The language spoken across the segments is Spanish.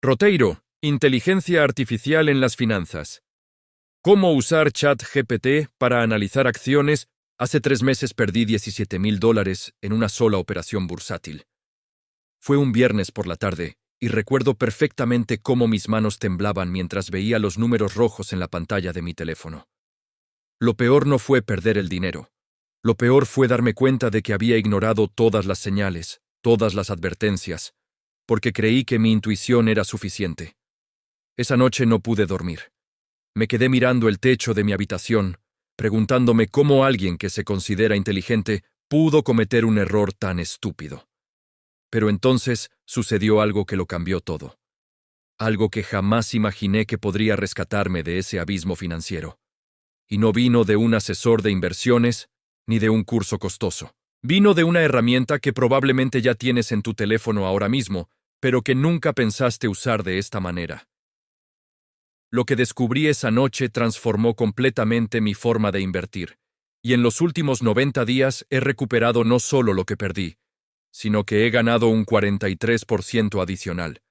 Roteiro, inteligencia artificial en las finanzas. ¿Cómo usar ChatGPT para analizar acciones? Hace 3 meses perdí $17,000 en una sola operación bursátil. Fue un viernes por la tarde, y recuerdo perfectamente cómo mis manos temblaban mientras veía los números rojos en la pantalla de mi teléfono. Lo peor no fue perder el dinero. Lo peor fue darme cuenta de que había ignorado todas las señales, todas las advertencias, porque creí que mi intuición era suficiente. Esa noche no pude dormir. Me quedé mirando el techo de mi habitación, preguntándome cómo alguien que se considera inteligente pudo cometer un error tan estúpido. Pero entonces sucedió algo que lo cambió todo. Algo que jamás imaginé que podría rescatarme de ese abismo financiero. Y no vino de un asesor de inversiones, ni de un curso costoso. Vino de una herramienta que probablemente ya tienes en tu teléfono ahora mismo, pero que nunca pensaste usar de esta manera. Lo que descubrí esa noche transformó completamente mi forma de invertir, y en los últimos 90 días he recuperado no solo lo que perdí, sino que he ganado un 43% adicional.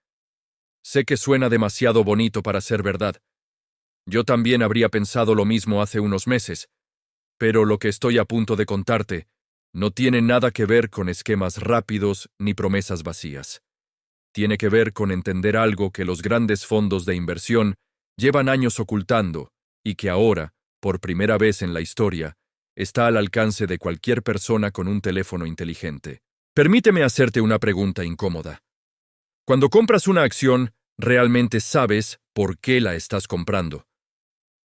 Sé que suena demasiado bonito para ser verdad. Yo también habría pensado lo mismo hace unos meses, pero lo que estoy a punto de contarte no tiene nada que ver con esquemas rápidos ni promesas vacías. Tiene que ver con entender algo que los grandes fondos de inversión llevan años ocultando y que ahora, por primera vez en la historia, está al alcance de cualquier persona con un teléfono inteligente. Permíteme hacerte una pregunta incómoda. Cuando compras una acción, ¿realmente sabes por qué la estás comprando?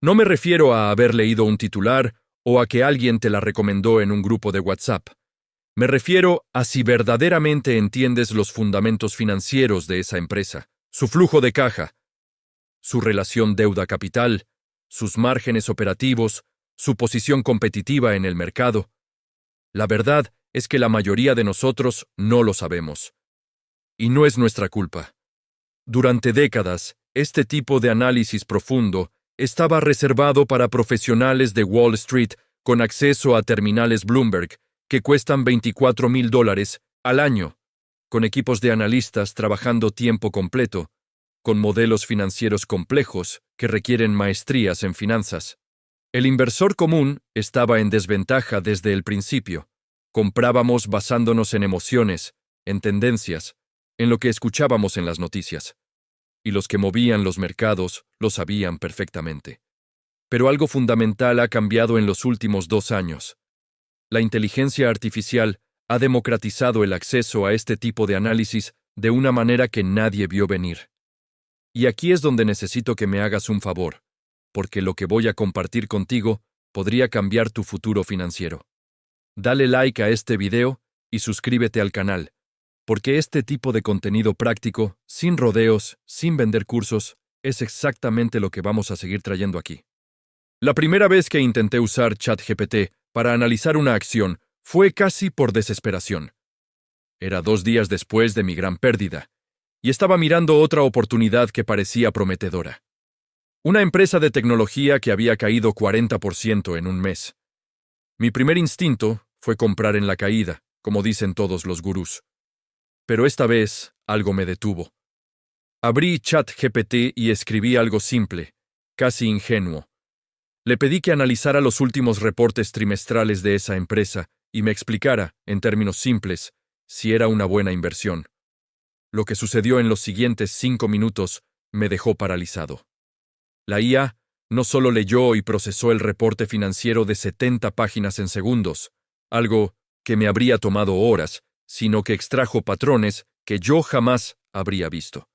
No me refiero a haber leído un titular o a que alguien te la recomendó en un grupo de WhatsApp. Me refiero a si verdaderamente entiendes los fundamentos financieros de esa empresa, su flujo de caja, su relación deuda-capital, sus márgenes operativos, su posición competitiva en el mercado. La verdad es que la mayoría de nosotros no lo sabemos. Y no es nuestra culpa. Durante décadas, este tipo de análisis profundo estaba reservado para profesionales de Wall Street con acceso a terminales Bloomberg que cuestan $24,000 al año, con equipos de analistas trabajando tiempo completo, con modelos financieros complejos que requieren maestrías en finanzas. El inversor común estaba en desventaja desde el principio. Comprábamos basándonos en emociones, en tendencias, en lo que escuchábamos en las noticias. Y los que movían los mercados lo sabían perfectamente. Pero algo fundamental ha cambiado en los últimos 2 años. La inteligencia artificial ha democratizado el acceso a este tipo de análisis de una manera que nadie vio venir. Y aquí es donde necesito que me hagas un favor, porque lo que voy a compartir contigo podría cambiar tu futuro financiero. Dale like a este video y suscríbete al canal, porque este tipo de contenido práctico, sin rodeos, sin vender cursos, es exactamente lo que vamos a seguir trayendo aquí. La primera vez que intenté usar ChatGPT para analizar una acción fue casi por desesperación. Era 2 días después de mi gran pérdida, y estaba mirando otra oportunidad que parecía prometedora. Una empresa de tecnología que había caído 40% en un mes. Mi primer instinto fue comprar en la caída, como dicen todos los gurús. Pero esta vez algo me detuvo. Abrí ChatGPT y escribí algo simple, casi ingenuo. Le pedí que analizara los últimos reportes trimestrales de esa empresa y me explicara, en términos simples, si era una buena inversión. Lo que sucedió en los siguientes 5 minutos me dejó paralizado. La IA no solo leyó y procesó el reporte financiero de 70 páginas en segundos, algo que me habría tomado horas, sino que extrajo patrones que yo jamás habría visto.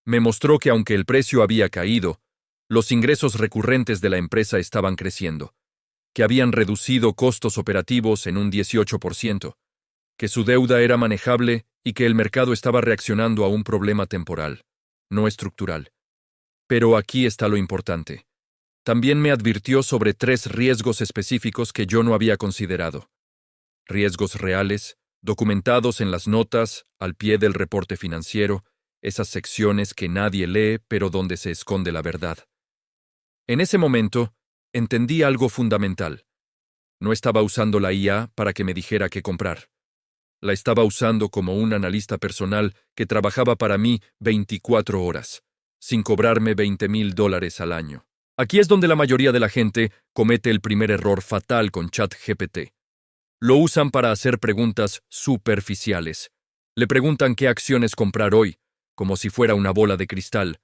Me mostró que aunque el precio había caído, los ingresos recurrentes de la empresa estaban creciendo, que habían reducido costos operativos en un 18%, que su deuda era manejable y que el mercado estaba reaccionando a un problema temporal, no estructural. Pero aquí está lo importante. También me advirtió sobre 3 riesgos específicos que yo no había considerado. Riesgos reales, documentados en las notas, al pie del reporte financiero, esas secciones que nadie lee pero donde se esconde la verdad. En ese momento, entendí algo fundamental. No estaba usando la IA para que me dijera qué comprar. La estaba usando como un analista personal que trabajaba para mí 24 horas, sin cobrarme $20,000 al año. Aquí es donde la mayoría de la gente comete el primer error fatal con ChatGPT. Lo usan para hacer preguntas superficiales. Le preguntan qué acciones comprar hoy, como si fuera una bola de cristal,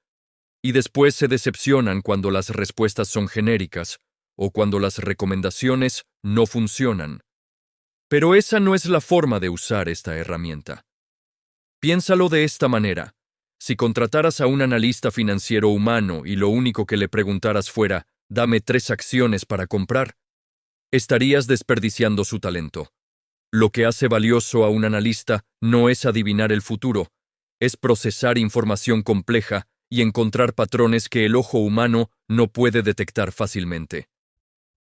y después se decepcionan cuando las respuestas son genéricas o cuando las recomendaciones no funcionan. Pero esa no es la forma de usar esta herramienta. Piénsalo de esta manera. Si contrataras a un analista financiero humano y lo único que le preguntaras fuera, dame 3 acciones para comprar, estarías desperdiciando su talento. Lo que hace valioso a un analista no es adivinar el futuro, es procesar información compleja y encontrar patrones que el ojo humano no puede detectar fácilmente.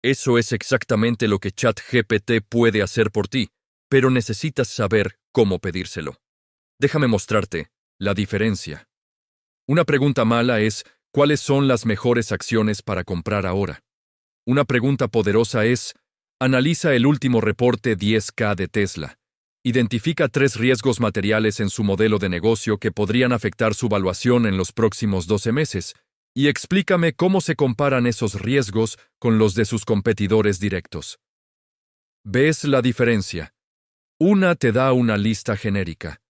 Eso es exactamente lo que ChatGPT puede hacer por ti, pero necesitas saber cómo pedírselo. Déjame mostrarte la diferencia. Una pregunta mala es, ¿cuáles son las mejores acciones para comprar ahora? Una pregunta poderosa es, analiza el último reporte 10K de Tesla. Identifica 3 riesgos materiales en su modelo de negocio que podrían afectar su valuación en los próximos 12 meses, y explícame cómo se comparan esos riesgos con los de sus competidores directos. ¿Ves la diferencia? Una te da una lista genérica.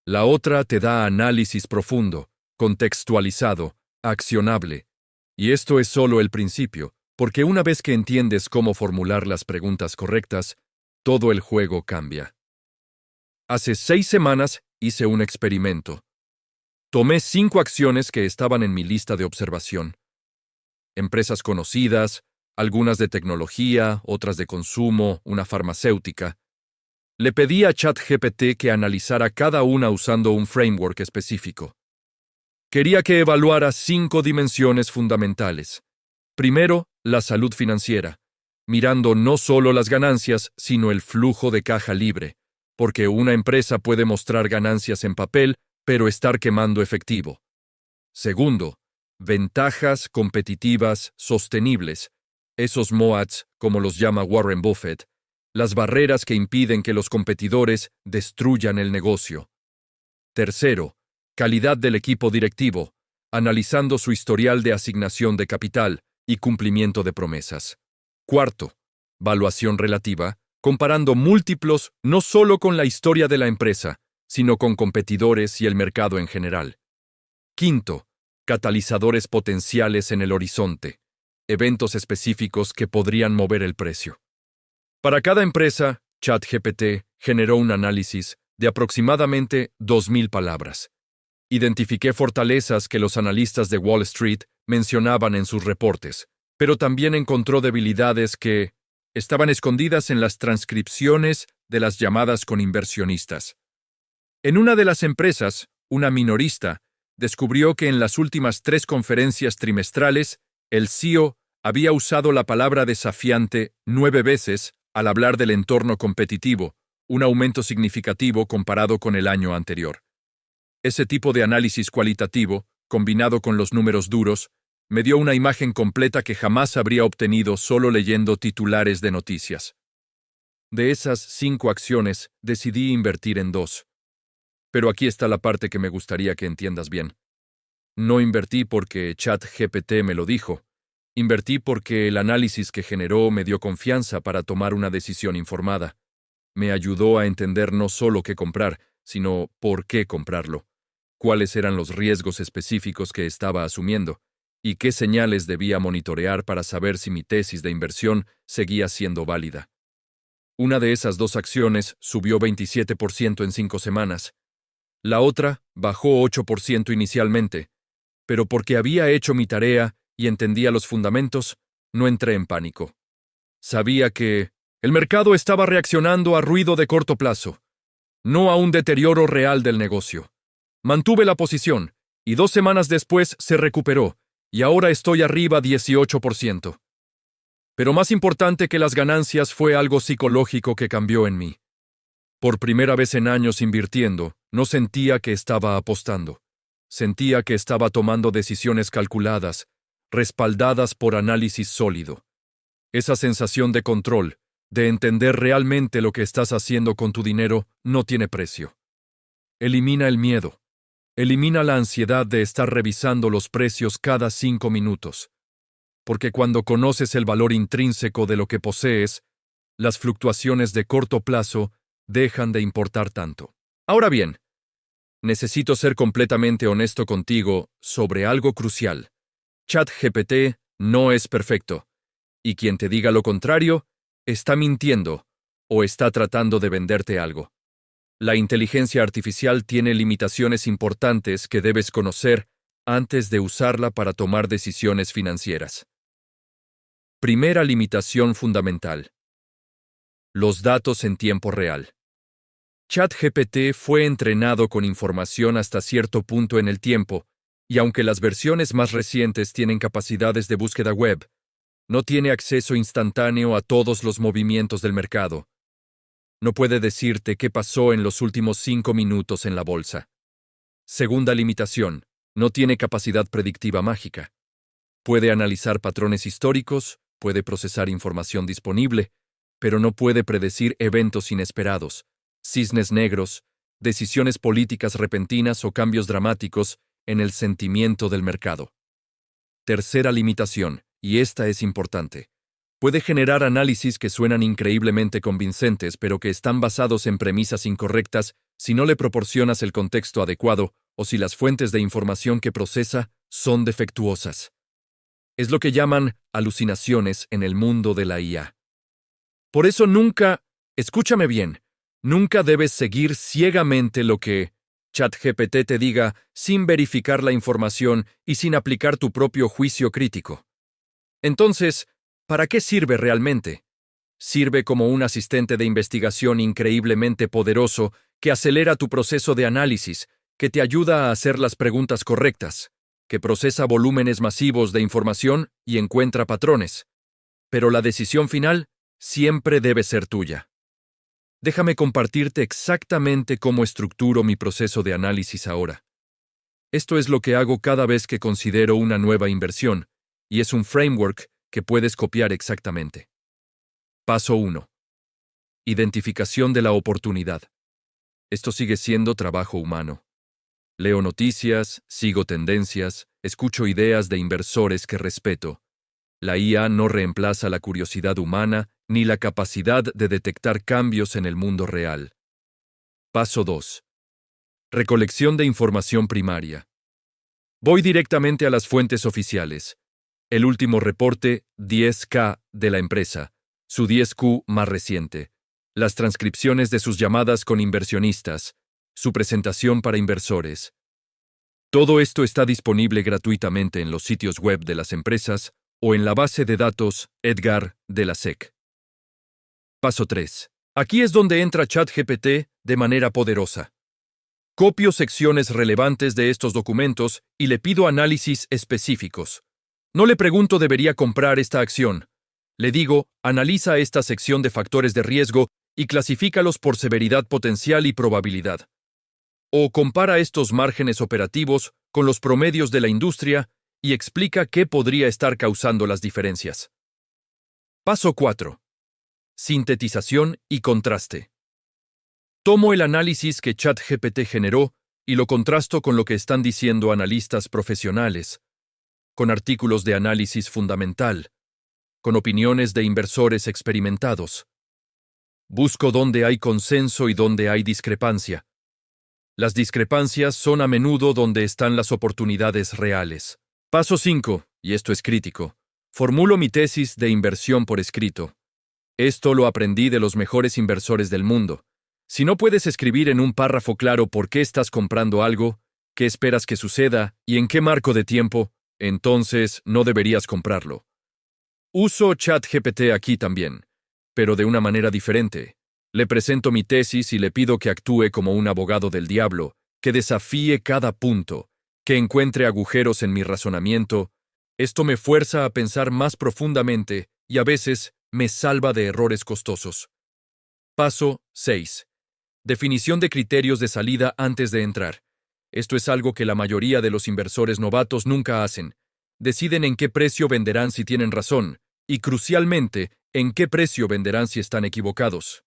La otra te da análisis profundo, contextualizado, accionable. Y esto es solo el principio, porque una vez que entiendes cómo formular las preguntas correctas, todo el juego cambia. Hace 6 semanas hice un experimento. Tomé 5 acciones que estaban en mi lista de observación. Empresas conocidas, algunas de tecnología, otras de consumo, una farmacéutica. Le pedí a ChatGPT que analizara cada una usando un framework específico. Quería que evaluara 5 dimensiones fundamentales. Primero, la salud financiera, mirando no solo las ganancias, sino el flujo de caja libre, porque una empresa puede mostrar ganancias en papel, pero estar quemando efectivo. Segundo, ventajas competitivas sostenibles, esos moats, como los llama Warren Buffett, las barreras que impiden que los competidores destruyan el negocio. Tercero, calidad del equipo directivo, analizando su historial de asignación de capital y cumplimiento de promesas. Cuarto, valuación relativa, comparando múltiplos no solo con la historia de la empresa, sino con competidores y el mercado en general. Quinto, catalizadores potenciales en el horizonte, eventos específicos que podrían mover el precio. Para cada empresa, ChatGPT generó un análisis de aproximadamente 2,000 palabras. Identifiqué fortalezas que los analistas de Wall Street mencionaban en sus reportes, pero también encontró debilidades que estaban escondidas en las transcripciones de las llamadas con inversionistas. En una de las empresas, una minorista, descubrió que en las últimas 3 conferencias trimestrales, el CEO había usado la palabra desafiante 9 veces al hablar del entorno competitivo, un aumento significativo comparado con el año anterior. Ese tipo de análisis cualitativo, combinado con los números duros, me dio una imagen completa que jamás habría obtenido solo leyendo titulares de noticias. De esas 5 acciones, decidí invertir en 2. Pero aquí está la parte que me gustaría que entiendas bien. No invertí porque ChatGPT me lo dijo. Invertí porque el análisis que generó me dio confianza para tomar una decisión informada. Me ayudó a entender no solo qué comprar, sino por qué comprarlo, cuáles eran los riesgos específicos que estaba asumiendo, y qué señales debía monitorear para saber si mi tesis de inversión seguía siendo válida. Una de esas 2 acciones subió 27% en 5 semanas. La otra bajó 8% inicialmente, pero porque había hecho mi tarea y entendía los fundamentos, no entré en pánico. Sabía que el mercado estaba reaccionando a ruido de corto plazo, no a un deterioro real del negocio. Mantuve la posición, y 2 semanas después se recuperó, y ahora estoy arriba 18%. Pero más importante que las ganancias fue algo psicológico que cambió en mí. Por primera vez en años invirtiendo, no sentía que estaba apostando. Sentía que estaba tomando decisiones calculadas, respaldadas por análisis sólido. Esa sensación de control, de entender realmente lo que estás haciendo con tu dinero no tiene precio. Elimina el miedo. Elimina la ansiedad de estar revisando los precios cada 5 minutos. Porque cuando conoces el valor intrínseco de lo que posees, las fluctuaciones de corto plazo dejan de importar tanto. Ahora bien, necesito ser completamente honesto contigo sobre algo crucial. ChatGPT no es perfecto, y quien te diga lo contrario está mintiendo o está tratando de venderte algo. La inteligencia artificial tiene limitaciones importantes que debes conocer antes de usarla para tomar decisiones financieras. Primera limitación fundamental: los datos en tiempo real. ChatGPT fue entrenado con información hasta cierto punto en el tiempo, y aunque las versiones más recientes tienen capacidades de búsqueda web, no tiene acceso instantáneo a todos los movimientos del mercado. No puede decirte qué pasó en los últimos 5 minutos en la bolsa. Segunda limitación: no tiene capacidad predictiva mágica. Puede analizar patrones históricos, puede procesar información disponible, pero no puede predecir eventos inesperados, cisnes negros, decisiones políticas repentinas o cambios dramáticos en el sentimiento del mercado. Tercera limitación, y esta es importante: puede generar análisis que suenan increíblemente convincentes, pero que están basados en premisas incorrectas si no le proporcionas el contexto adecuado o si las fuentes de información que procesa son defectuosas. Es lo que llaman alucinaciones en el mundo de la IA. Por eso escúchame bien, nunca debes seguir ciegamente lo que ChatGPT te diga sin verificar la información y sin aplicar tu propio juicio crítico. Entonces, ¿para qué sirve realmente? Sirve como un asistente de investigación increíblemente poderoso que acelera tu proceso de análisis, que te ayuda a hacer las preguntas correctas, que procesa volúmenes masivos de información y encuentra patrones. Pero la decisión final siempre debe ser tuya. Déjame compartirte exactamente cómo estructuro mi proceso de análisis ahora. Esto es lo que hago cada vez que considero una nueva inversión, y es un framework que puedes copiar exactamente. Paso 1. Identificación de la oportunidad. Esto sigue siendo trabajo humano. Leo noticias, sigo tendencias, escucho ideas de inversores que respeto. La IA no reemplaza la curiosidad humana ni la capacidad de detectar cambios en el mundo real. Paso 2. Recolección de información primaria. Voy directamente a las fuentes oficiales. El último reporte 10K de la empresa, su 10Q más reciente, las transcripciones de sus llamadas con inversionistas, su presentación para inversores. Todo esto está disponible gratuitamente en los sitios web de las empresas o en la base de datos Edgar de la SEC. Paso 3. Aquí es donde entra ChatGPT de manera poderosa. Copio secciones relevantes de estos documentos y le pido análisis específicos. No le pregunto ¿debería comprar esta acción? Le digo, analiza esta sección de factores de riesgo y clasifícalos por severidad potencial y probabilidad. O compara estos márgenes operativos con los promedios de la industria y explica qué podría estar causando las diferencias. Paso 4. Sintetización y contraste. Tomo el análisis que ChatGPT generó y lo contrasto con lo que están diciendo analistas profesionales, con artículos de análisis fundamental, con opiniones de inversores experimentados. Busco dónde hay consenso y dónde hay discrepancia. Las discrepancias son a menudo donde están las oportunidades reales. Paso 5, y esto es crítico. Formulo mi tesis de inversión por escrito. Esto lo aprendí de los mejores inversores del mundo. Si no puedes escribir en un párrafo claro por qué estás comprando algo, qué esperas que suceda y en qué marco de tiempo, entonces no deberías comprarlo. Uso ChatGPT aquí también, pero de una manera diferente. Le presento mi tesis y le pido que actúe como un abogado del diablo, que desafíe cada punto, que encuentre agujeros en mi razonamiento. Esto me fuerza a pensar más profundamente y a veces me salva de errores costosos. Paso 6. Definición de criterios de salida antes de entrar. Esto es algo que la mayoría de los inversores novatos nunca hacen. Deciden en qué precio venderán si tienen razón, y crucialmente, ¿En qué precio venderán si están equivocados?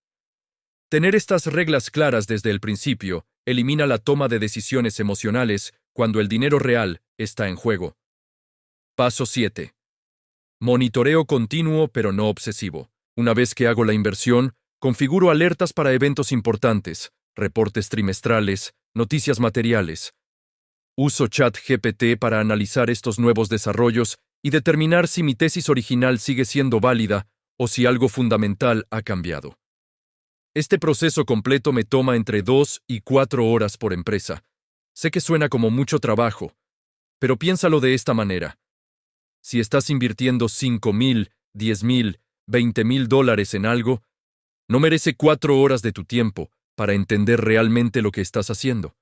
Tener estas reglas claras desde el principio elimina la toma de decisiones emocionales cuando el dinero real está en juego. Paso 7. Monitoreo continuo pero no obsesivo. Una vez que hago la inversión, configuro alertas para eventos importantes, reportes trimestrales, noticias materiales. Uso ChatGPT para analizar estos nuevos desarrollos y determinar si mi tesis original sigue siendo válida o si algo fundamental ha cambiado. Este proceso completo me toma entre 2 y 4 horas por empresa. Sé que suena como mucho trabajo, pero piénsalo de esta manera. Si estás invirtiendo $5,000, $10,000, $20,000 en algo, no merece 4 horas de tu tiempo para entender realmente lo que estás haciendo.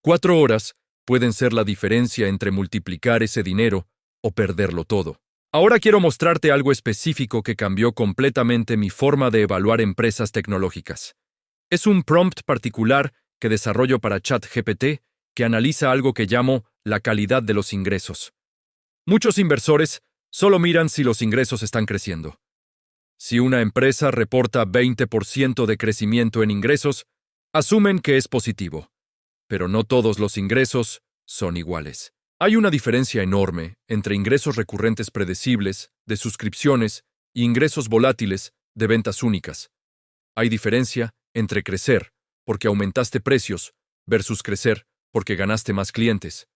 4 horas pueden ser la diferencia entre multiplicar ese dinero o perderlo todo. Ahora quiero mostrarte algo específico que cambió completamente mi forma de evaluar empresas tecnológicas. Es un prompt particular que desarrollo para ChatGPT que analiza algo que llamo la calidad de los ingresos. Muchos inversores solo miran si los ingresos están creciendo. Si una empresa reporta 20% de crecimiento en ingresos, asumen que es positivo. Pero no todos los ingresos son iguales. Hay una diferencia enorme entre ingresos recurrentes predecibles, de suscripciones, y ingresos volátiles, de ventas únicas. Hay diferencia entre crecer, porque aumentaste precios, versus crecer, porque ganaste más clientes.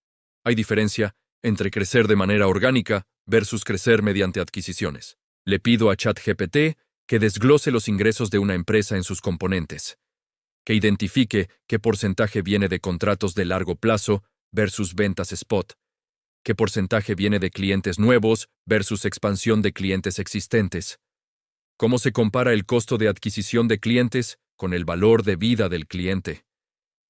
Hay diferencia entre crecer de manera orgánica versus crecer mediante adquisiciones. Le pido a ChatGPT que desglose los ingresos de una empresa en sus componentes, que identifique qué porcentaje viene de contratos de largo plazo versus ventas spot, qué porcentaje viene de clientes nuevos versus expansión de clientes existentes, cómo se compara el costo de adquisición de clientes con el valor de vida del cliente.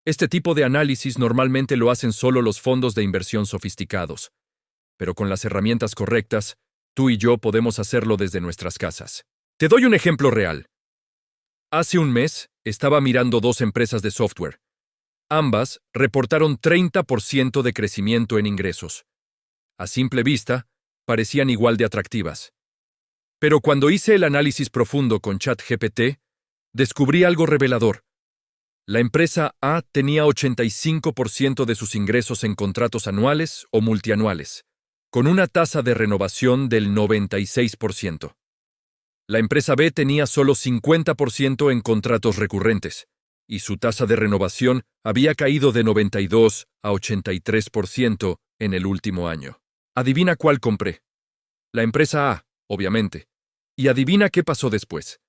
Este tipo de análisis normalmente lo hacen solo los fondos de inversión sofisticados, pero con las herramientas correctas, tú y yo podemos hacerlo desde nuestras casas. Te doy un ejemplo real. Hace un mes, estaba mirando 2 empresas de software. Ambas reportaron 30% de crecimiento en ingresos. A simple vista, parecían igual de atractivas. Pero cuando hice el análisis profundo con ChatGPT, descubrí algo revelador. La empresa A tenía 85% de sus ingresos en contratos anuales o multianuales, con una tasa de renovación del 96%. La empresa B tenía solo 50% en contratos recurrentes, y su tasa de renovación había caído de 92 a 83% en el último año. Adivina cuál compré. La empresa A, obviamente. Y adivina qué pasó después.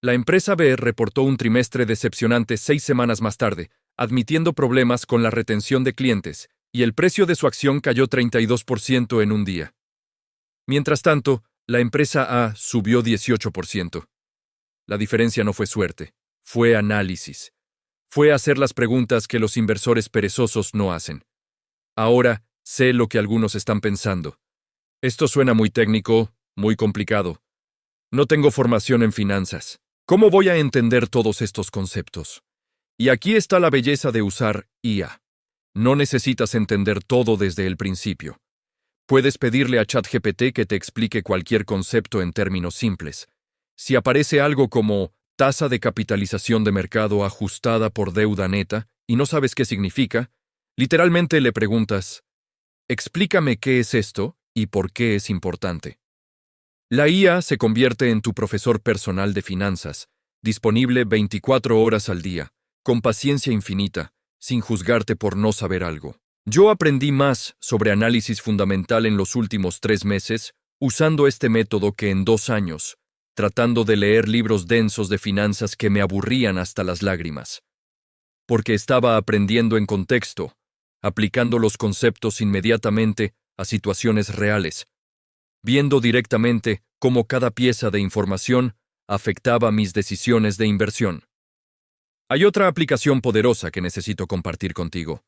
La empresa B reportó un trimestre decepcionante 6 semanas más tarde, admitiendo problemas con la retención de clientes, y el precio de su acción cayó 32% en un día. Mientras tanto, la empresa A subió 18%. La diferencia no fue suerte, fue análisis. Fue hacer las preguntas que los inversores perezosos no hacen. Ahora sé lo que algunos están pensando. Esto suena muy técnico, muy complicado. No tengo formación en finanzas. ¿Cómo voy a entender todos estos conceptos? Y aquí está la belleza de usar IA. No necesitas entender todo desde el principio. Puedes pedirle a ChatGPT que te explique cualquier concepto en términos simples. Si aparece algo como tasa de capitalización de mercado ajustada por deuda neta y no sabes qué significa, literalmente le preguntas, explícame qué es esto y por qué es importante. La IA se convierte en tu profesor personal de finanzas, disponible 24 horas al día, con paciencia infinita, sin juzgarte por no saber algo. Yo aprendí más sobre análisis fundamental en los últimos 3 meses usando este método que en 2 años, tratando de leer libros densos de finanzas que me aburrían hasta las lágrimas. Porque estaba aprendiendo en contexto, aplicando los conceptos inmediatamente a situaciones reales, viendo directamente cómo cada pieza de información afectaba mis decisiones de inversión. Hay otra aplicación poderosa que necesito compartir contigo.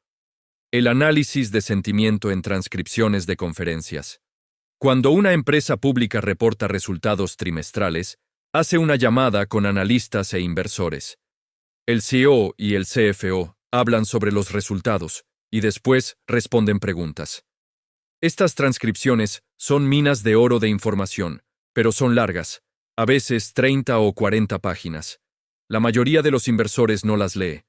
El análisis de sentimiento en transcripciones de conferencias. Cuando una empresa pública reporta resultados trimestrales, hace una llamada con analistas e inversores. El CEO y el CFO hablan sobre los resultados y después responden preguntas. Estas transcripciones son minas de oro de información, pero son largas, A veces 30 o 40 páginas. La mayoría de los inversores no las lee.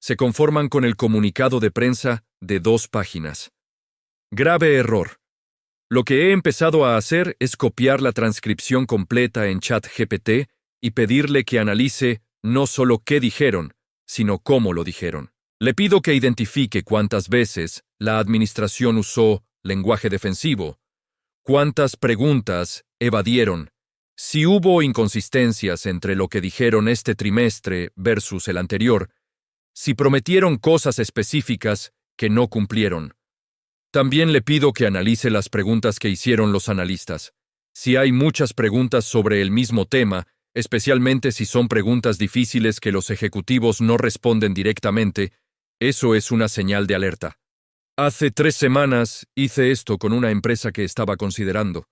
Se conforman con el comunicado de prensa de 2 páginas. Grave error. Lo que he empezado a hacer es copiar la transcripción completa en ChatGPT y pedirle que analice no solo qué dijeron, sino cómo lo dijeron. Le pido que identifique cuántas veces la administración usó lenguaje defensivo, cuántas preguntas evadieron, si hubo inconsistencias entre lo que dijeron este trimestre versus el anterior, si prometieron cosas específicas que no cumplieron. También le pido que analice las preguntas que hicieron los analistas. Si hay muchas preguntas sobre el mismo tema, especialmente si son preguntas difíciles que los ejecutivos no responden directamente, eso es una señal de alerta. Hace 3 semanas hice esto con una empresa que estaba considerando.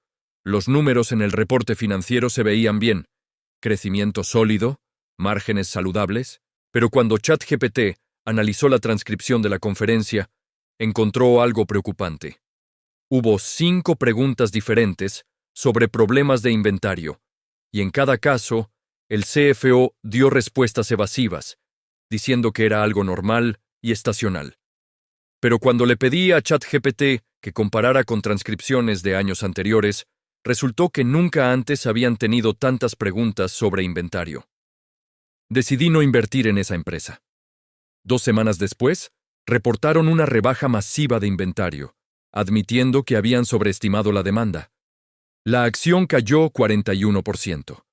Los números en el reporte financiero se veían bien, crecimiento sólido, márgenes saludables, pero cuando ChatGPT analizó la transcripción de la conferencia, encontró algo preocupante. Hubo 5 preguntas diferentes sobre problemas de inventario, y en cada caso, el CFO dio respuestas evasivas, diciendo que era algo normal y estacional. Pero cuando le pedí a ChatGPT que comparara con transcripciones de años anteriores, resultó que nunca antes habían tenido tantas preguntas sobre inventario. Decidí no invertir en esa empresa. 2 semanas después, reportaron una rebaja masiva de inventario, admitiendo que habían sobreestimado la demanda. La acción cayó 41%.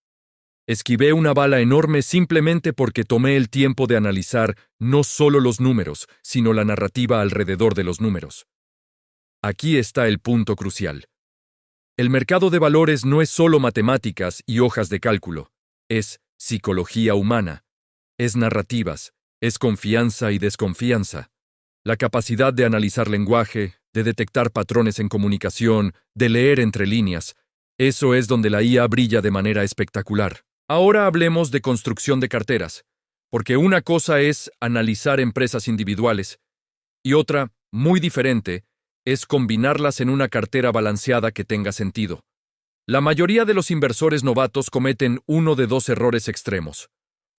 Esquivé una bala enorme simplemente porque tomé el tiempo de analizar no solo los números, sino la narrativa alrededor de los números. Aquí está el punto crucial. El mercado de valores no es solo matemáticas y hojas de cálculo, es psicología humana, es narrativas, es confianza y desconfianza. La capacidad de analizar lenguaje, de detectar patrones en comunicación, de leer entre líneas, eso es donde la IA brilla de manera espectacular. Ahora hablemos de construcción de carteras, porque una cosa es analizar empresas individuales y otra, muy diferente, es combinarlas en una cartera balanceada que tenga sentido. La mayoría de los inversores novatos cometen uno de 2 errores extremos.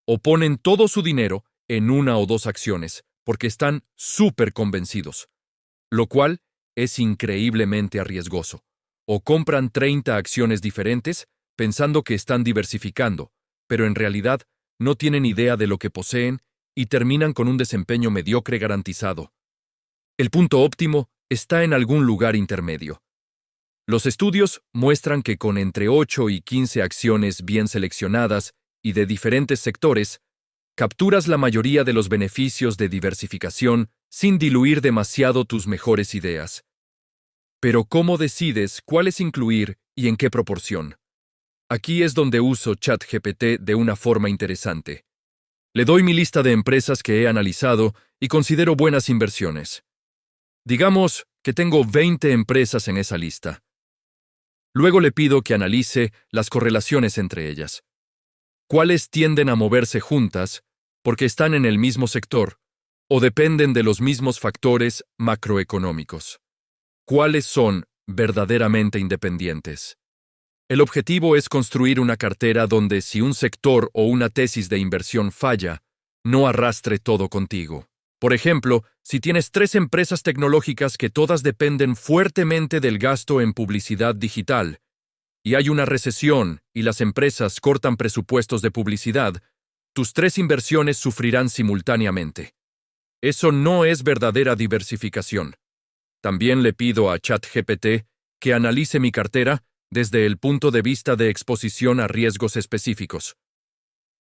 O ponen todo su dinero en una o 2 acciones, porque están súper convencidos, lo cual es increíblemente arriesgoso. O compran 30 acciones diferentes pensando que están diversificando, pero en realidad no tienen idea de lo que poseen y terminan con un desempeño mediocre garantizado. El punto óptimo está en algún lugar intermedio. Los estudios muestran que con entre 8 y 15 acciones bien seleccionadas y de diferentes sectores, capturas la mayoría de los beneficios de diversificación sin diluir demasiado tus mejores ideas. Pero ¿cómo decides cuáles incluir y en qué proporción? Aquí es donde uso ChatGPT de una forma interesante. Le doy mi lista de empresas que he analizado y considero buenas inversiones. Digamos que tengo 20 empresas en esa lista. Luego le pido que analice las correlaciones entre ellas. ¿Cuáles tienden a moverse juntas porque están en el mismo sector o dependen de los mismos factores macroeconómicos? ¿Cuáles son verdaderamente independientes? El objetivo es construir una cartera donde si un sector o una tesis de inversión falla, no arrastre todo contigo. Por ejemplo, si tienes 3 empresas tecnológicas que todas dependen fuertemente del gasto en publicidad digital, y hay una recesión y las empresas cortan presupuestos de publicidad, tus 3 inversiones sufrirán simultáneamente. Eso no es verdadera diversificación. También le pido a ChatGPT que analice mi cartera desde el punto de vista de exposición a riesgos específicos.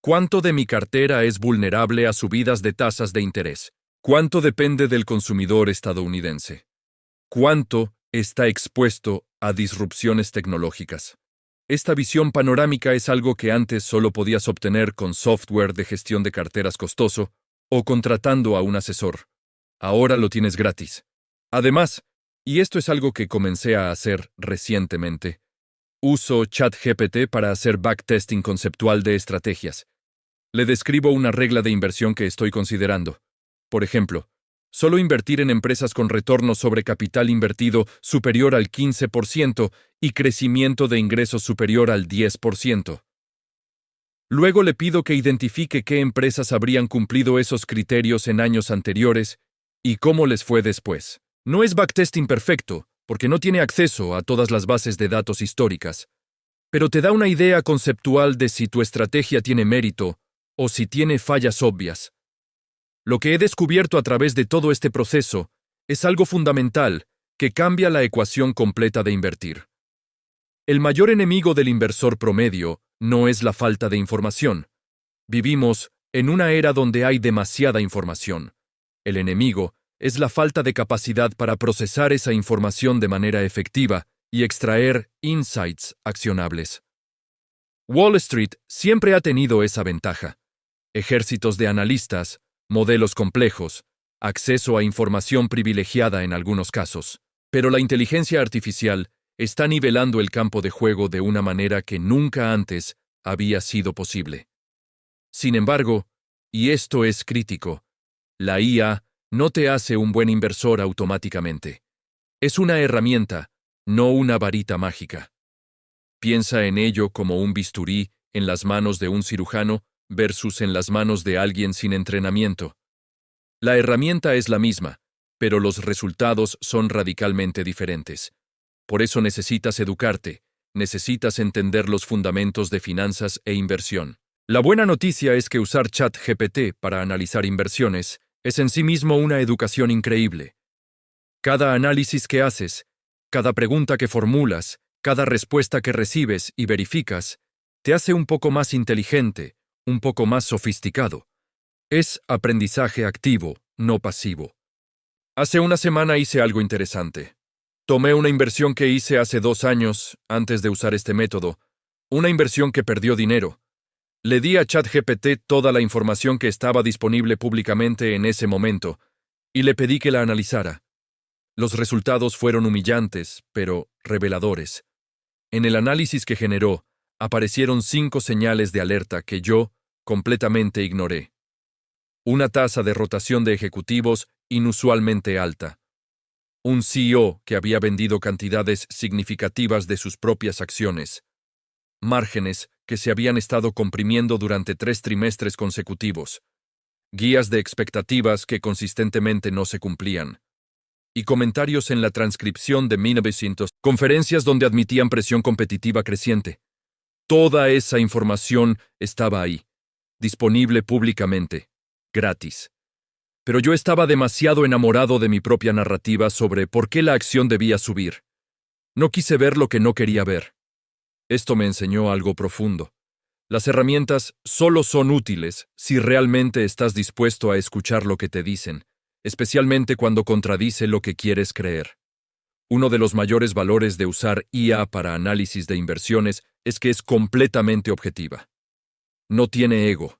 ¿Cuánto de mi cartera es vulnerable a subidas de tasas de interés? ¿Cuánto depende del consumidor estadounidense? ¿Cuánto está expuesto a disrupciones tecnológicas? Esta visión panorámica es algo que antes solo podías obtener con software de gestión de carteras costoso o contratando a un asesor. Ahora lo tienes gratis. Además, y esto es algo que comencé a hacer recientemente, uso ChatGPT para hacer backtesting conceptual de estrategias. Le describo una regla de inversión que estoy considerando. Por ejemplo, solo invertir en empresas con retorno sobre capital invertido superior al 15% y crecimiento de ingresos superior al 10%. Luego le pido que identifique qué empresas habrían cumplido esos criterios en años anteriores y cómo les fue después. No es backtesting perfecto, porque no tiene acceso a todas las bases de datos históricas, pero te da una idea conceptual de si tu estrategia tiene mérito o si tiene fallas obvias. Lo que he descubierto a través de todo este proceso es algo fundamental que cambia la ecuación completa de invertir. El mayor enemigo del inversor promedio no es la falta de información. Vivimos en una era donde hay demasiada información. El enemigo es la falta de capacidad para procesar esa información de manera efectiva y extraer insights accionables. Wall Street siempre ha tenido esa ventaja. Ejércitos de analistas, modelos complejos, acceso a información privilegiada en algunos casos. Pero la inteligencia artificial está nivelando el campo de juego de una manera que nunca antes había sido posible. Sin embargo, y esto es crítico, la IA no te hace un buen inversor automáticamente. Es una herramienta, no una varita mágica. Piensa en ello como un bisturí en las manos de un cirujano versus en las manos de alguien sin entrenamiento. La herramienta es la misma, pero los resultados son radicalmente diferentes. Por eso necesitas educarte, necesitas entender los fundamentos de finanzas e inversión. La buena noticia es que usar ChatGPT para analizar inversiones es en sí mismo una educación increíble. Cada análisis que haces, cada pregunta que formulas, cada respuesta que recibes y verificas, te hace un poco más inteligente, un poco más sofisticado. Es aprendizaje activo, no pasivo. Hace una semana hice algo interesante. Tomé una inversión que hice hace 2 años, antes de usar este método, una inversión que perdió dinero. Le di a ChatGPT toda la información que estaba disponible públicamente en ese momento, y le pedí que la analizara. Los resultados fueron humillantes, pero reveladores. En el análisis que generó, aparecieron 5 señales de alerta que yo completamente ignoré. Una tasa de rotación de ejecutivos inusualmente alta. Un CEO que había vendido cantidades significativas de sus propias acciones. Márgenes que se habían estado comprimiendo durante 3 trimestres consecutivos. Guías de expectativas que consistentemente no se cumplían. Y comentarios en la transcripción de 1900 conferencias donde admitían presión competitiva creciente. Toda esa información estaba ahí, disponible públicamente, gratis. Pero yo estaba demasiado enamorado de mi propia narrativa sobre por qué la acción debía subir. No quise ver lo que no quería ver. Esto me enseñó algo profundo. Las herramientas solo son útiles si realmente estás dispuesto a escuchar lo que te dicen, especialmente cuando contradice lo que quieres creer. Uno de los mayores valores de usar IA para análisis de inversiones es que es completamente objetiva. No tiene ego.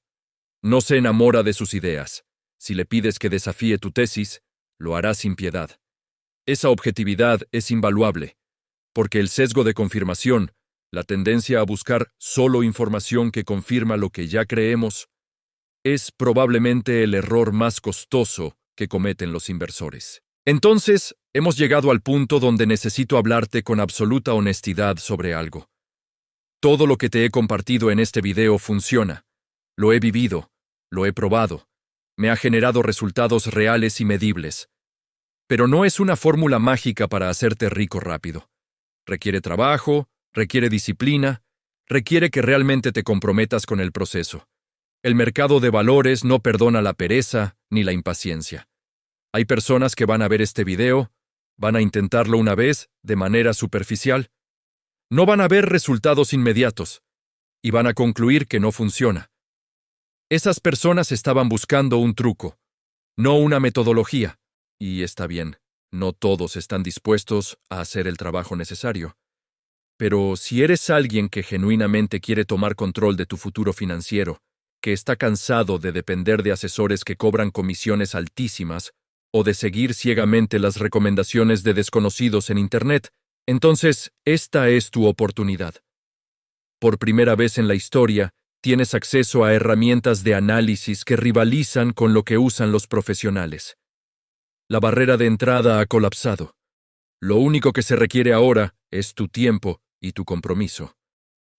No se enamora de sus ideas. Si le pides que desafíe tu tesis, lo hará sin piedad. Esa objetividad es invaluable, porque el sesgo de confirmación, la tendencia a buscar solo información que confirma lo que ya creemos, es probablemente el error más costoso que cometen los inversores. Entonces, hemos llegado al punto donde necesito hablarte con absoluta honestidad sobre algo. Todo lo que te he compartido en este video funciona. Lo he vivido, lo he probado. Me ha generado resultados reales y medibles. Pero no es una fórmula mágica para hacerte rico rápido. Requiere trabajo, requiere disciplina, requiere que realmente te comprometas con el proceso. El mercado de valores no perdona la pereza ni la impaciencia. Hay personas que van a ver este video, van a intentarlo una vez, de manera superficial. No van a ver resultados inmediatos, y van a concluir que no funciona. Esas personas estaban buscando un truco, no una metodología, y está bien, no todos están dispuestos a hacer el trabajo necesario. Pero si eres alguien que genuinamente quiere tomar control de tu futuro financiero, que está cansado de depender de asesores que cobran comisiones altísimas, o de seguir ciegamente las recomendaciones de desconocidos en Internet, entonces esta es tu oportunidad. Por primera vez en la historia, tienes acceso a herramientas de análisis que rivalizan con lo que usan los profesionales. La barrera de entrada ha colapsado. Lo único que se requiere ahora es tu tiempo y tu compromiso.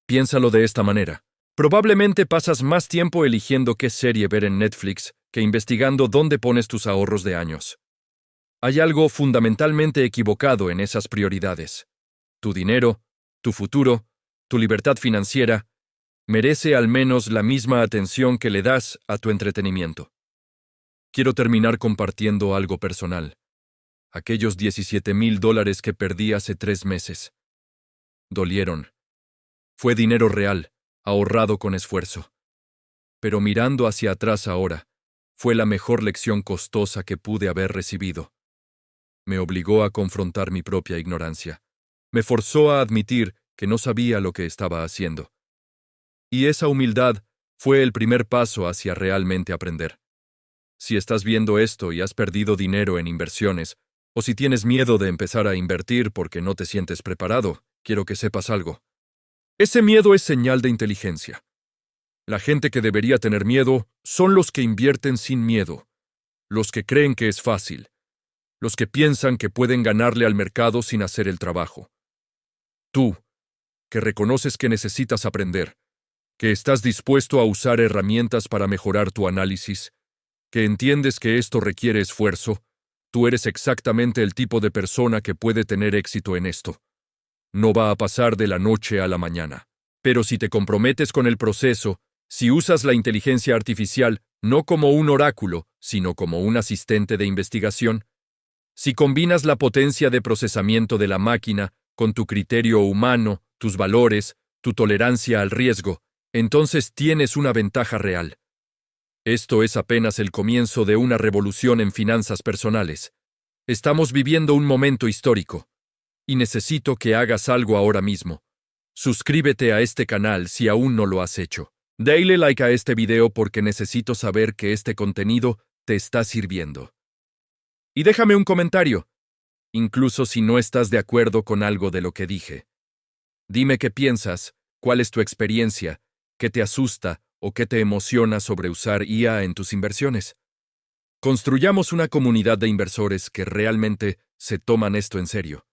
Piénsalo de esta manera. Probablemente pasas más tiempo eligiendo qué serie ver en Netflix que investigando dónde pones tus ahorros de años. Hay algo fundamentalmente equivocado en esas prioridades. Tu dinero, tu futuro, tu libertad financiera, merece al menos la misma atención que le das a tu entretenimiento. Quiero terminar compartiendo algo personal. Aquellos $17,000 que perdí hace 3 meses. Dolieron. Fue dinero real, ahorrado con esfuerzo. Pero mirando hacia atrás ahora, fue la mejor lección costosa que pude haber recibido. Me obligó a confrontar mi propia ignorancia. Me forzó a admitir que no sabía lo que estaba haciendo. Y esa humildad fue el primer paso hacia realmente aprender. Si estás viendo esto y has perdido dinero en inversiones, o si tienes miedo de empezar a invertir porque no te sientes preparado, quiero que sepas algo. Ese miedo es señal de inteligencia. La gente que debería tener miedo son los que invierten sin miedo, los que creen que es fácil, los que piensan que pueden ganarle al mercado sin hacer el trabajo. Tú, que reconoces que necesitas aprender, que estás dispuesto a usar herramientas para mejorar tu análisis, que entiendes que esto requiere esfuerzo, tú eres exactamente el tipo de persona que puede tener éxito en esto. No va a pasar de la noche a la mañana. Pero si te comprometes con el proceso, si usas la inteligencia artificial no como un oráculo, sino como un asistente de investigación, si combinas la potencia de procesamiento de la máquina con tu criterio humano, tus valores, tu tolerancia al riesgo, entonces tienes una ventaja real. Esto es apenas el comienzo de una revolución en finanzas personales. Estamos viviendo un momento histórico. Y necesito que hagas algo ahora mismo. Suscríbete a este canal si aún no lo has hecho. Dale like a este video porque necesito saber que este contenido te está sirviendo. Y déjame un comentario, incluso si no estás de acuerdo con algo de lo que dije. Dime qué piensas, cuál es tu experiencia, qué te asusta o qué te emociona sobre usar IA en tus inversiones. Construyamos una comunidad de inversores que realmente se toman esto en serio.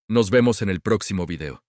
Nos vemos en el próximo video.